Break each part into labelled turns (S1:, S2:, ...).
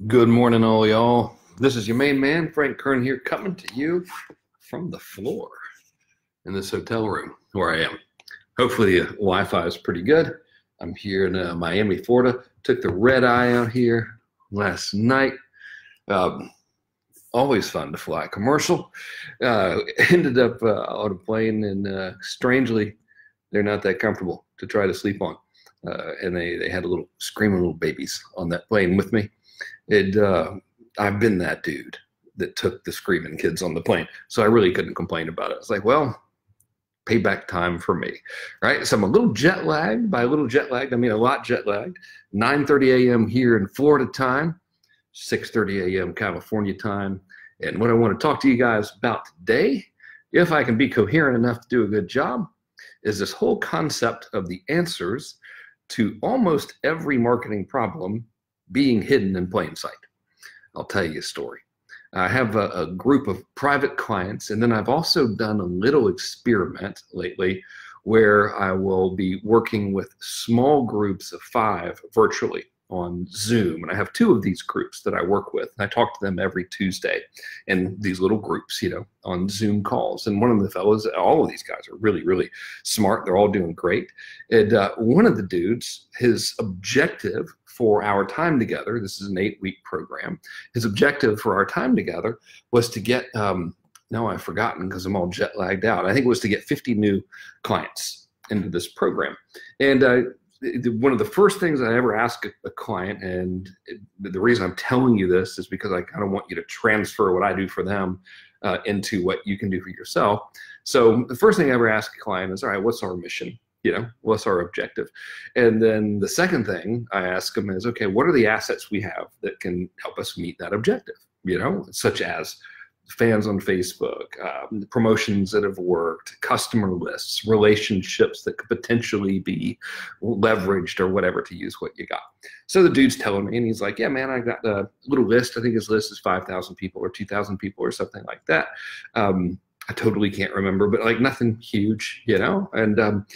S1: Good morning, all y'all. This is your main man, Frank+kern here, coming to you from the floor in this hotel room where I am. Hopefully, the Wi-Fi is pretty good. I'm here in Miami, Florida. Took the red eye out here last night. Um, Always fun to fly commercial. Ended up on a plane, and strangely, they're not that comfortable to try to sleep on. And they had a little screaming little babies on that plane with me. I've been that dude that took the screaming kids on the plane, so I really couldn't complain about it. It's like, well, payback time for me, right? So I'm a little jet lagged. By a little jet lagged, I mean a lot jet lagged. 9:30 a.m. here in Florida time, 6:30 a.m. California time. And what I want to talk to you guys about today, if I can be coherent enough to do a good job, is this whole concept of the answers to almost every marketing problem being hidden in plain sight. I'll tell you a story. I have a group of private clients, and then I've also done a little experiment lately where I will be working with small groups of 5 virtually on Zoom. And I have 2 of these groups that I work with. I talk to them every Tuesday in these little groups, on Zoom calls. And one of the fellows, all of these guys are really, really smart. They're all doing great. And one of the dudes, his objective for our time together, this is an 8-week program, his objective for our time together was to get, now I've forgotten because I'm all jet lagged out. I think it was to get 50 new clients into this program. And one of the first things I ever ask a client, and the reason I'm telling you this is because I kind of want you to transfer what I do for them into what you can do for yourself. So the first thing I ever ask a client is, all right, what's our mission? What's our objective? And then the second thing I ask them is, okay, what are the assets we have that can help us meet that objective? Such as fans on Facebook, promotions that have worked, customer lists, relationships that could potentially be leveraged or whatever, to use what you got. So the dude's telling me, and he's like, yeah, man, I got a little list. I think his list is 5,000 people or 2,000 people or something like that. I totally can't remember, but like nothing huge, And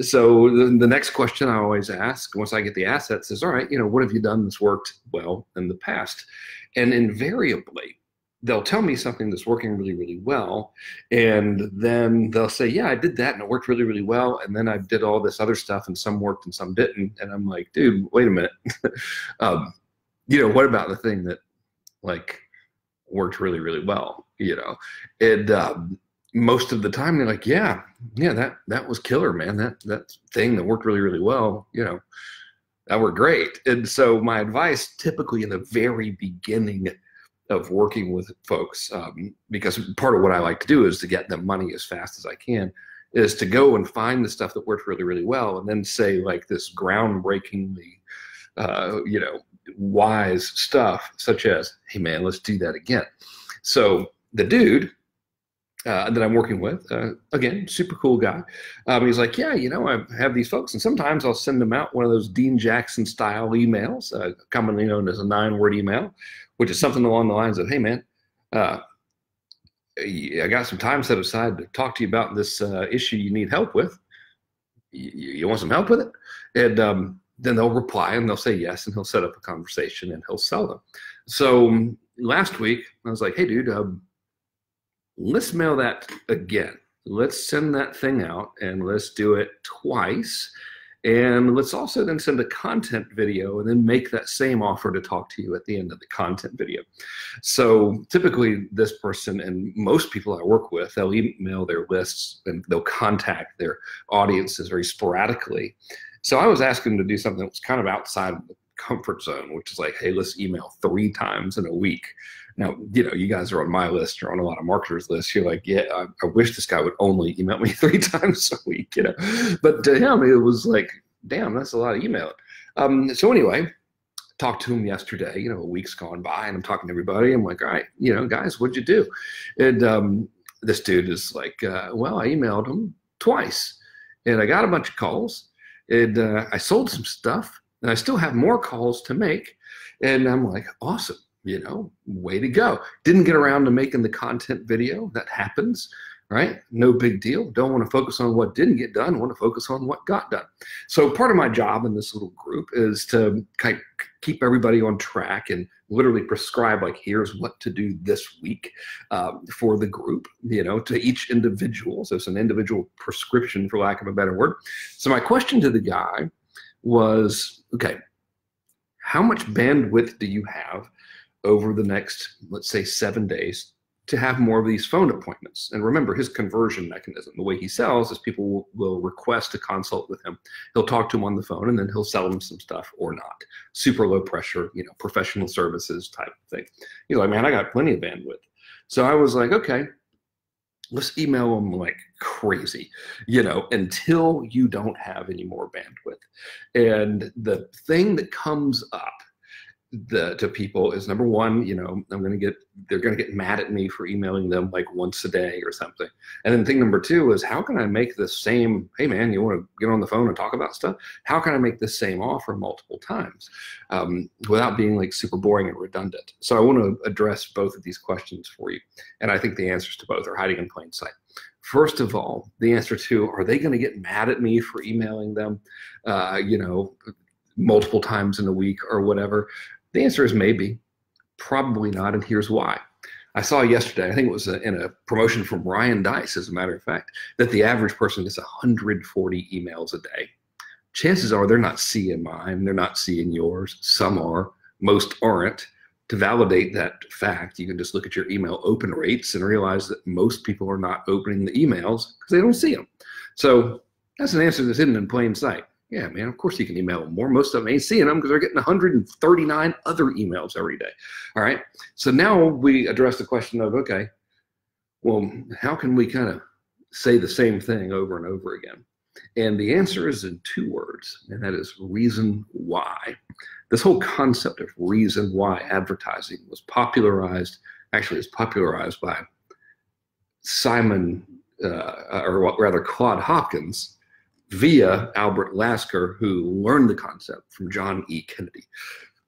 S1: so the next question I always ask once I get the assets is, all right, what have you done that's worked well in the past? And invariably, they'll tell me something that's working really, really well. And then they'll say, yeah, I did that and it worked really, really well. And then I did all this other stuff and some worked and some didn't. And I'm like, dude, wait a minute. What about the thing that worked really, really well, and most of the time they're like, yeah, that was killer, man. That thing that worked really, really well, that worked great. And so my advice typically in the very beginning of working with folks, because part of what I like to do is to get them money as fast as I can, is to go and find the stuff that worked really, really well and then say like this groundbreakingly, wise stuff such as, hey man, let's do that again. So the dude that I'm working with, again, super cool guy. He's like, yeah, I have these folks, and sometimes I'll send them out one of those Dean Jackson style emails, commonly known as a 9-word email, which is something along the lines of, hey man, I got some time set aside to talk to you about this issue you need help with. You want some help with it? And then they'll reply and they'll say yes, and he'll set up a conversation and he'll sell them. So last week I was like, hey dude, let's mail that again. Let's send that thing out and let's do it twice. And let's also then send a content video and then make that same offer to talk to you at the end of the content video. So typically this person and most people I work with, they'll email their lists and they'll contact their audiences very sporadically. So I was asking them to do something that was kind of outside of the comfort zone, which is like, hey, let's email 3 times in a week. Now, you guys are on my list, you're on a lot of marketers' lists. You're like, yeah, I wish this guy would only email me 3 times a week, But to him, it was like, damn, that's a lot of emailing. So anyway, talked to him yesterday, a week's gone by, and I'm talking to everybody. I'm like, all right, guys, what'd you do? And this dude is like, well, I emailed him twice, and I got a bunch of calls, and I sold some stuff, and I still have more calls to make. And I'm like, awesome. Way to go. Didn't get around to making the content video. That happens. right? No big deal. Don't want to focus on what didn't get done. Want to focus on what got done. So part of my job in this little group is to kind of keep everybody on track and literally prescribe, like, here's what to do this week for the group, to each individual. So it's an individual prescription, for lack of a better word. So my question to the guy was, okay, how much bandwidth do you have over the next, let's say, 7 days to have more of these phone appointments? And remember, his conversion mechanism, the way he sells, is people will request a consult with him. He'll talk to them on the phone, and then he'll sell them some stuff or not. Super low pressure, professional services type thing. He's like, man, I got plenty of bandwidth. So I was like, okay, let's email them like crazy, until you don't have any more bandwidth. And the thing that comes up to people is, number one, they're going to get mad at me for emailing them like once a day or something. And then thing number two is, how can I make the same, hey man, you want to get on the phone and talk about stuff? How can I make the same offer multiple times without being like super boring and redundant? So I want to address both of these questions for you. And I think the answers to both are hiding in plain sight. First of all, the answer to, are they going to get mad at me for emailing them, multiple times in a week or whatever? The answer is maybe, probably not, and here's why. I saw yesterday, I think it was in a promotion from Ryan Dice, as a matter of fact, that the average person gets 140 emails a day. Chances are they're not seeing mine, they're not seeing yours. Some are, most aren't. To validate that fact, you can just look at your email open rates and realize that most people are not opening the emails because they don't see them. So that's an answer that's hidden in plain sight. Yeah, man, of course you can email them more. Most of them ain't seeing them because they're getting 139 other emails every day. All right. So now we address the question of, okay, well, how can we kind of say the same thing over and over again? And the answer is in 2 words, and that is reason why. This whole concept of reason why advertising was popularized by Simon, or rather Claude Hopkins, via Albert Lasker, who learned the concept from John E. Kennedy.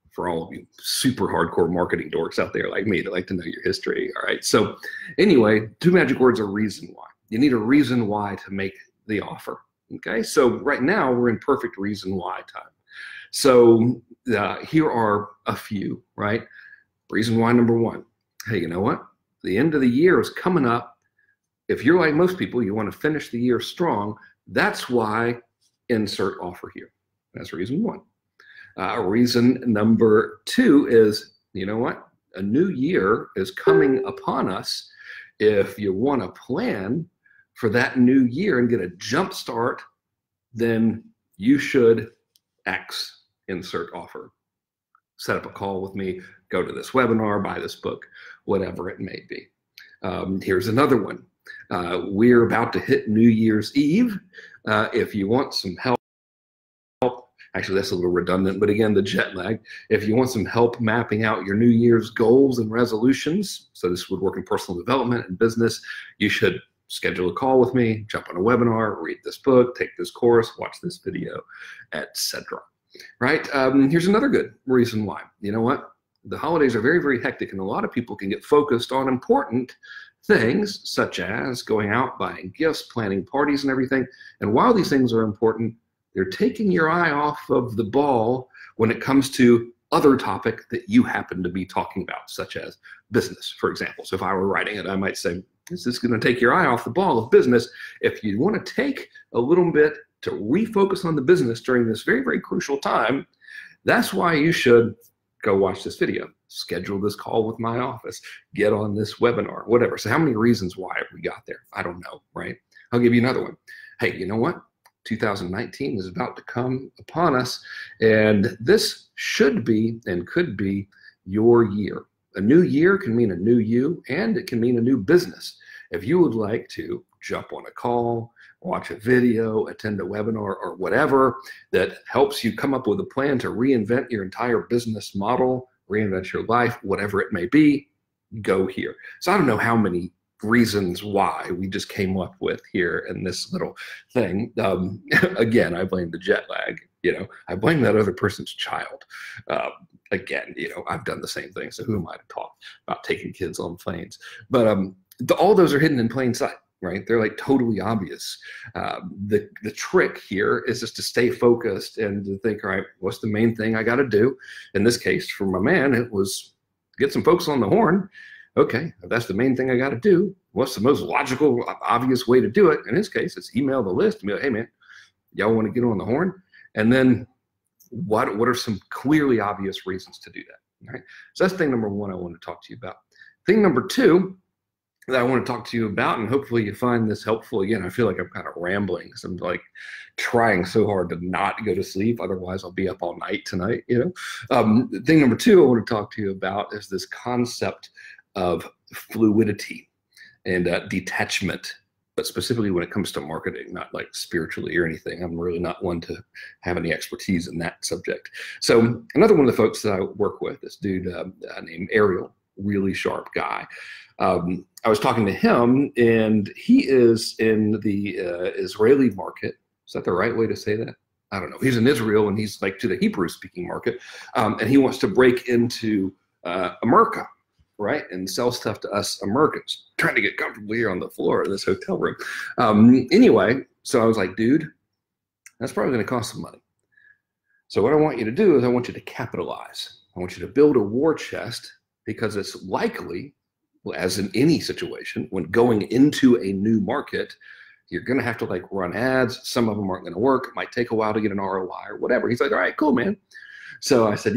S1: For all of you super hardcore marketing dorks out there like me that like to know your history, all right? So anyway, 2 magic words are reason why. You need a reason why to make the offer, okay? So right now, we're in perfect reason why time. So here are a few, right? Reason why number 1. Hey, you know what? The end of the year is coming up. If you're like most people, you want to finish the year strong. That's why insert offer here. That's reason 1. Reason number 2 is, you know what? A new year is coming upon us. If you want to plan for that new year and get a jump start, then you should X, insert offer. Set up a call with me, go to this webinar, buy this book, whatever it may be. Here's another one. We're about to hit New Year's Eve. If you want some help, actually that's a little redundant, but again, the jet lag. If you want some help mapping out your New Year's goals and resolutions, so this would work in personal development and business, you should schedule a call with me, jump on a webinar, read this book, take this course, watch this video, etc. Right? Here's another good reason why. You know what? The holidays are very, very hectic, and a lot of people can get focused on important things such as going out, buying gifts, planning parties and everything. And while these things are important, they're taking your eye off of the ball when it comes to other topic that you happen to be talking about, such as business, for example. So if I were writing it, I might say, is this going to take your eye off the ball of business? If you want to take a little bit to refocus on the business during this very, very crucial time, that's why you should go watch this video, schedule this call with my office, get on this webinar, whatever. So how many reasons why have we got there? I don't know, right? I'll give you another one. Hey, you know what? 2019 is about to come upon us, and this should be and could be your year. A new year can mean a new you, and it can mean a new business. If you would like to jump on a call, watch a video, attend a webinar, or whatever that helps you come up with a plan to reinvent your entire business model, reinvent your life, whatever it may be, go here. So I don't know how many reasons why we just came up with here in this little thing. Again, I blame the jet lag. I blame that other person's child. Again, I've done the same thing. So who am I to talk about taking kids on planes? But all those are hidden in plain sight. right? They're like totally obvious. The trick here is just to stay focused and to think, all right, what's the main thing I got to do? In this case, for my man, it was get some folks on the horn. Okay, if that's the main thing I got to do, what's the most logical, obvious way to do it? In his case, it's email the list and be like, hey man, y'all want to get on the horn? And then what are some clearly obvious reasons to do that? Right? So that's thing number one I want to talk to you about. Thing number two that I want to talk to you about, and hopefully you find this helpful. Again, I feel like I'm kind of rambling because I'm like trying so hard to not go to sleep. Otherwise, I'll be up all night tonight. Thing number two I want to talk to you about is this concept of fluidity and detachment, but specifically when it comes to marketing, not like spiritually or anything. I'm really not one to have any expertise in that subject. So another one of the folks that I work with, this dude named Ariel, really sharp guy. I was talking to him, and he is in the Israeli market. Is that the right way to say that? I don't know. He's in Israel, and he's like to the Hebrew-speaking market, and he wants to break into America, right, and sell stuff to us Americans. Trying to get comfortable here on the floor of this hotel room. Anyway, so I was like, dude, that's probably going to cost some money. So what I want you to do is I want you to capitalize. I want you to build a war chest, because it's likely, as in any situation, when going into a new market, you're going to have to like run ads. Some of them aren't going to work. It might take a while to get an ROI or whatever. He's like, all right, cool, man. So I said,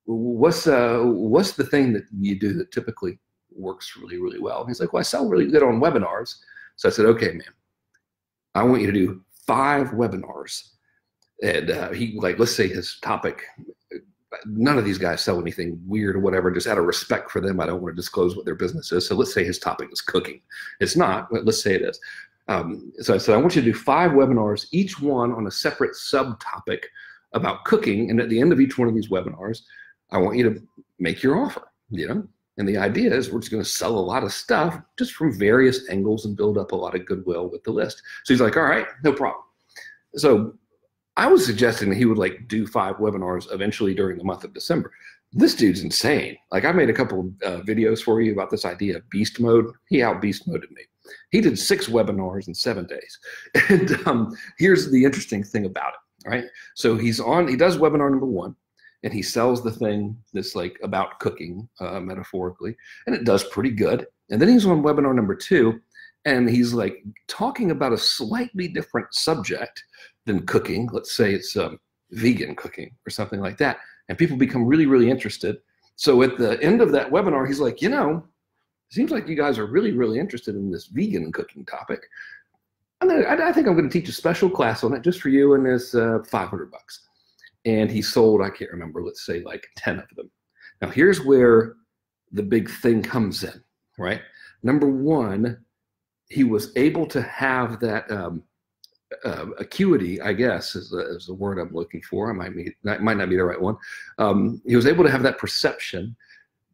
S1: what's the thing that you do that typically works really, really well? He's like, well, I sell really good on webinars. So I said, okay, man, I want you to do 5 webinars. And he let's say his topic, none of these guys sell anything weird or whatever. Just out of respect for them, I don't want to disclose what their business is. So let's say his topic is cooking. It's not, but let's say it is. So I said, I want you to do 5 webinars, each one on a separate subtopic about cooking. And at the end of each one of these webinars, I want you to make your offer, And the idea is we're just going to sell a lot of stuff just from various angles and build up a lot of goodwill with the list. So he's like, all right, no problem. So I was suggesting that he would do 5 webinars eventually during the month of December. This dude's insane. I made a couple videos for you about this idea of beast mode. He out beast moded me. He did 6 webinars in 7 days. And here's the interesting thing about it, right? So he does webinar number 1, and he sells the thing that's about cooking, metaphorically, and it does pretty good. And then he's on webinar number 2, and he's talking about a slightly different subject than cooking. Let's say it's vegan cooking or something like that. And people become really, really interested. So at the end of that webinar, he's like, it seems like you guys are really, really interested in this vegan cooking topic. I think I'm going to teach a special class on it just for you, and it's $500. And he sold, I can't remember, let's say 10 of them. Now here's where the big thing comes in, right? Number 1, he was able to have that acuity, I guess, is the word I'm looking for. That might not be the right one. He was able to have that perception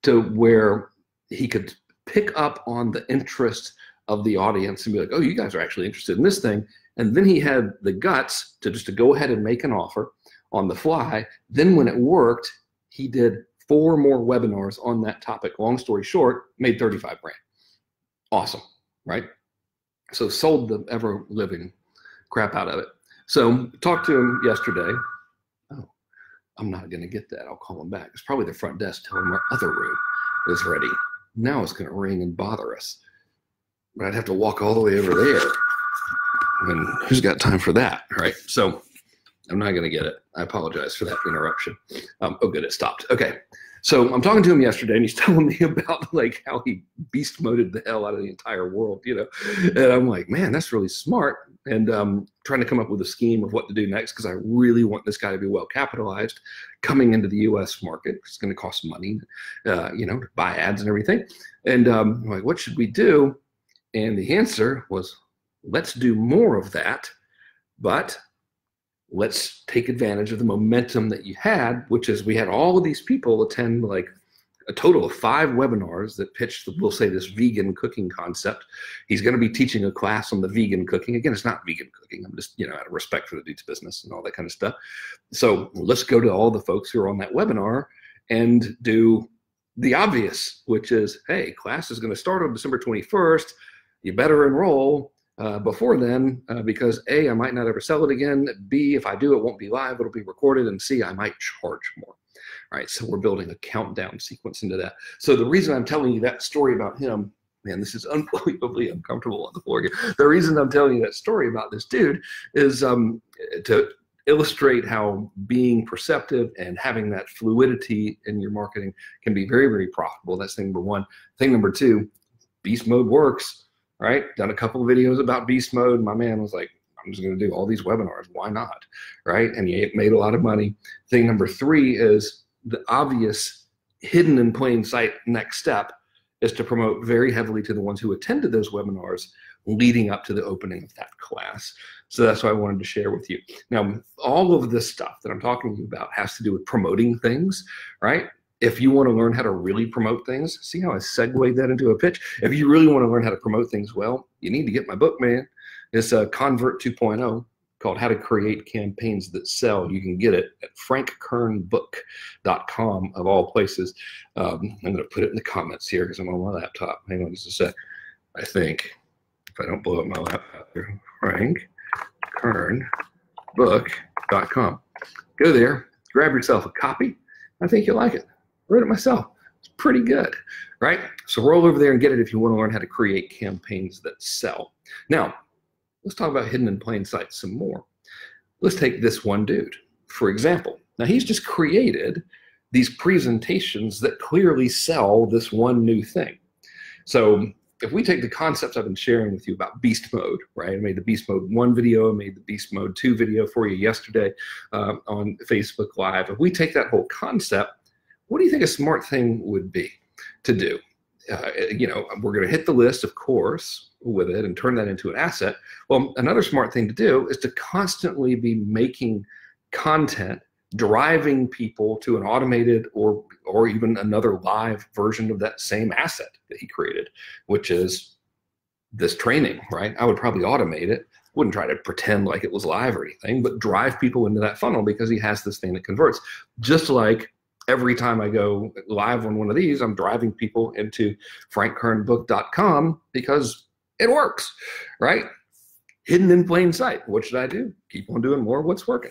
S1: to where he could pick up on the interest of the audience and be like, oh, you guys are actually interested in this thing. And then he had the guts to go ahead and make an offer on the fly. Then when it worked, he did 4 more webinars on that topic. Long story short, made 35 grand. Awesome, right? So sold the ever living crap out of it. So talked to him yesterday. Oh, I'm not going to get that. I'll call him back. It's probably the front desk telling him our other room is ready. Now it's going to ring and bother us. But I'd have to walk all the way over there. And who's got time for that, right? So I'm not going to get it. I apologize for that interruption. Oh, good. It stopped. Okay. So I'm talking to him yesterday, and he's telling me about how he beast moded the hell out of the entire world, And I'm like, man, that's really smart. And trying to come up with a scheme of what to do next, because I really want this guy to be well capitalized coming into the U.S. market. It's going to cost money, to buy ads and everything. And I'm like, what should we do? And the answer was, let's do more of that, but let's take advantage of the momentum that you had, which is we had all of these people attend a total of 5 webinars that pitched, we'll say, this vegan cooking concept. He's going to be teaching a class on the vegan cooking. Again, it's not vegan cooking. I'm just, out of respect for the dude's business and all that kind of stuff. So let's go to all the folks who are on that webinar and do the obvious, which is, hey, class is going to start on December 21st. you better enroll before then, because A, I might not ever sell it again. B, if I do, it won't be live, it'll be recorded. And C, I might charge more. All right, so we're building a countdown sequence into that. So the reason I'm telling you that story about him, man, this is unbelievably uncomfortable on the floor again. The reason I'm telling you that story about this dude is to illustrate how being perceptive and having that fluidity in your marketing can be very, very profitable. That's thing number one. Thing number two, beast mode works, right? Done a couple of videos about beast mode. My man was like, I'm just going to do all these webinars. Why not? Right? And he made a lot of money. Thing number three is the obvious hidden in plain sight next step is to promote very heavily to the ones who attended those webinars leading up to the opening of that class. So that's what I wanted to share with you. Now, all of this stuff that I'm talking to you about has to do with promoting things, right? If you want to learn how to really promote things, see how I segued that into a pitch? If you really want to learn how to promote things well, you need to get my book, man. It's a Convert 2.0 called How to Create Campaigns That Sell. You can get it at frank+kernbook.com of all places. I'm going to put it in the comments here because I'm on my laptop. Hang on just a sec. I think, if I don't blow up my laptop here, frank+kernbook.com. Go there, grab yourself a copy. I think you'll like it. I read it myself. It's pretty good, right? So roll over there and get it if you want to learn how to create campaigns that sell. Now, let's talk about hidden in plain sight some more. Let's take this one dude, for example. Now, he's just created these presentations that clearly sell this one new thing. So if we take the concepts I've been sharing with you about beast mode, right? I made the beast mode 1 video, I made the beast mode 2 video for you yesterday on Facebook Live. If we take that whole concept, what do you think a smart thing would be to do? You know, we're going to hit the list, of course, with it and turn that into an asset. Well, another smart thing to do is to constantly be making content, driving people to an automated or even another live version of that same asset that he created, which is this training, right? I would probably automate it. Wouldn't try to pretend like it was live or anything, but drive people into that funnel because he has this thing that converts. Just like every time I go live on one of these, I'm driving people into frank+kernbook.com because it works, right? Hidden in plain sight. What should I do? Keep on doing more of what's working,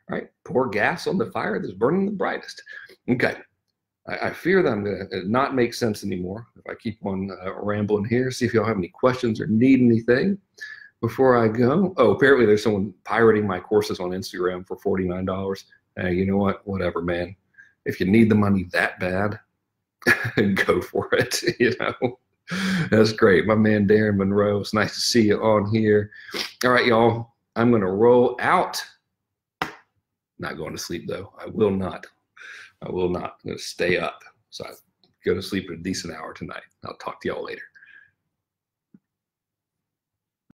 S1: right? Pour gas on the fire that's burning the brightest. Okay. I fear that I'm going to not make sense anymore if I keep on rambling here. See if y'all have any questions or need anything before I go. Oh, apparently there's someone pirating my courses on Instagram for $49. Hey, you know what? Whatever, man. If you need the money that bad, go for it. You know, that's great. My man Darren Monroe, it's nice to see you on here. All right, y'all, I'm going to roll out. Not going to sleep, though. I will not. I will not. I'm going to stay up. So I go to sleep at a decent hour tonight. I'll talk to y'all later.